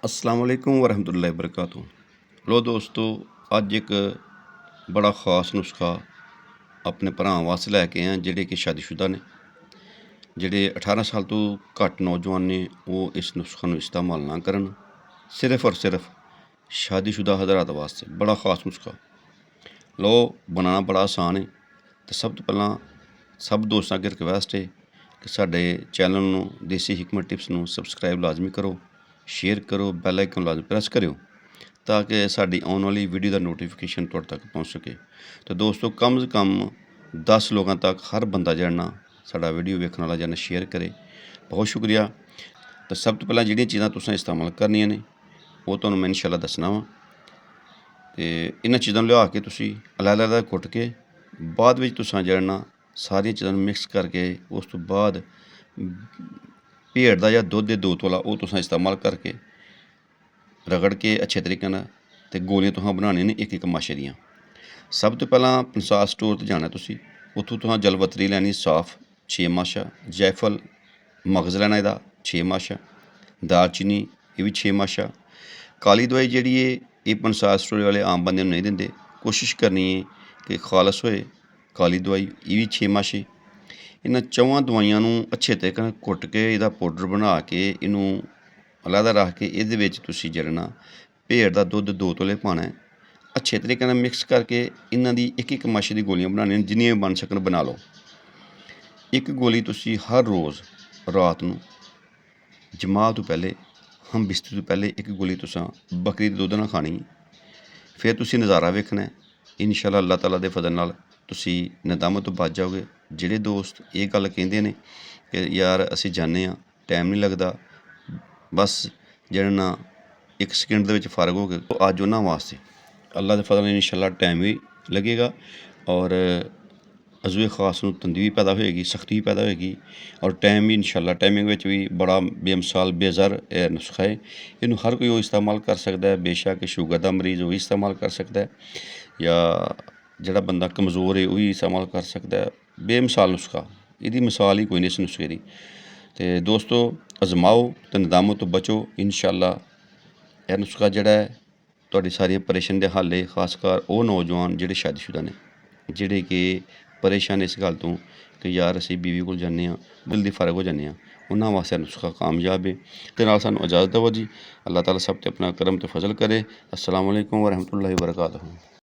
अस्सलाम वालेकुम वरहमतुल्लाहि वबरकातुहू। लो दोस्तों, अज एक बड़ा ख़ास नुस्खा अपने भरावां वास्ते लैके आए जिहड़े कि शादीशुदा ने, जिहड़े 18 साल तो घट नौजवान ने, वो इस नुस्खा नूं इस्तेमाल ना करन। सिर्फ और सिर्फ शादीशुदा हज़रात वास्ते बड़ा ख़ास नुस्खा। लो बनाना बड़ा आसान है। तो सब तो पहला सब दोस्तों अगे रिक्वेस्ट है कि साडे चैनल नूं देसी हिकमत टिप्स नूं सबसक्राइब लाजमी करो, शेयर करो, बैल आइकन लाजमी प्रेस करो ताकि साडी आने वाली वीडियो का नोटिफिकेशन तुहाडे तक पहुँच सके। तो दोस्तों, कम से कम 10 लोगों तक हर बंदा जड़ना साडा वीडियो वेखने वाला जन शेयर करे। बहुत शुक्रिया। तो सब तो पहला जिहड़ियां चीज़ां तुसें इस्तेमाल करनियां ने वो तुहानूं मैं इंशाअल्लाह दसना वा। तो इन्हां चीज़ां लिया के तुसीं अलग-अलग कुट के बाद विच तुसां जड़ना सारियां चीज़ां मिक्स करके उस तो बाद भेड़ का या दुध के 2 तोला वो तुसां इस्तेमाल करके रगड़ के अच्छे तरीके नाल ते गोलियां तुहां बनानियां ने एक माशे दियां। सब तो पहला पंसार स्टोर ते जाना तुसीं, उत्थों तुहां जलवतरी लैनी साफ 6 माशा, जायफल मगज़ लैना एहदा 6 माशा, दालचीनी ये भी 6 माशा। काली दवाई जिहड़ी है ये पंसार स्टोर वाले आम बंदे नहीं दिंदे, कोशिश करनी है कि खालस होए काली दवाई, ये भी 6 माशे। इन्हां चौवां दवाइयां नूं अच्छे तरीके नाल कुट के इहदा पाउडर बना के इनू अलग रख के इहदे विच तुसीं जड़ना भेड़ का दुध 2 तोले पाना है। अच्छे तरीके नाल मिक्स करके इन्हां दी एक माशे दी गोलियां बनानियां, जिन्नियां बन सकन बना लो। एक गोली तुसीं हर रोज़ रात नूं जमा तो पहले हम बिस्तर तो पहले एक गोली तुसां बकरी दे दुध नाल खानी। फिर तुसीं नज़ारा वेखना है। इंशाअल्लाह अल्लाह ताला दे फजल नाल तुसीं नदामत तो बच जाओगे। जिहड़े दोस्त ये गल कहंदे ने कि यार असीं जाने टाइम नहीं लगता, बस जड़ना 1 सेकंड दे विच फारग हो गए, तो अज उन्हां वास्ते अल्लाह दे फजल नाल इंशाअल्लाह टाइम भी लगेगा और अज़ूए ख़ास नूं तंगी भी पैदा होएगी, सख्ती भी पैदा होएगी और टाइम भी इंशाअल्लाह टाइमिंग विच भी बड़ा बेमिसाल बेज़र नुस्खा है। इनू हर कोई इस्तेमाल कर सकता है। बेशक शुगर का मरीज़ वो भी इस्तेमाल कर सकता है या जिहड़ा बंदा कमज़ोर है वही इस्तेमाल कर सकता है। बेमिसाल नुस्खा, इहदी मिसाल ही कोई नहीं इस नुस्खे दी। ते दोस्तों, आजमाओ तो नदामत तो बचो। इंशाअल्लाह यह नुस्खा जिहड़ा है तुहाडी सारियां परेशानी दे हल है। खासकर वो नौजवान जिहड़े शादीशुदा ने, जिहड़े कि परेशान इस गल तो कि यार असीं बीवी कोल जाने जल्दी फारग हो जाने, उन्हां वास्ते नुस्खा कामयाब है। ते नाल सानूं इजाज़त देवो जी। अल्लाह ताला सब ते अपना करम ते फजल करे। अस्सलाम वालेकुम वरहमतुल्लाहि वबरकातुहू।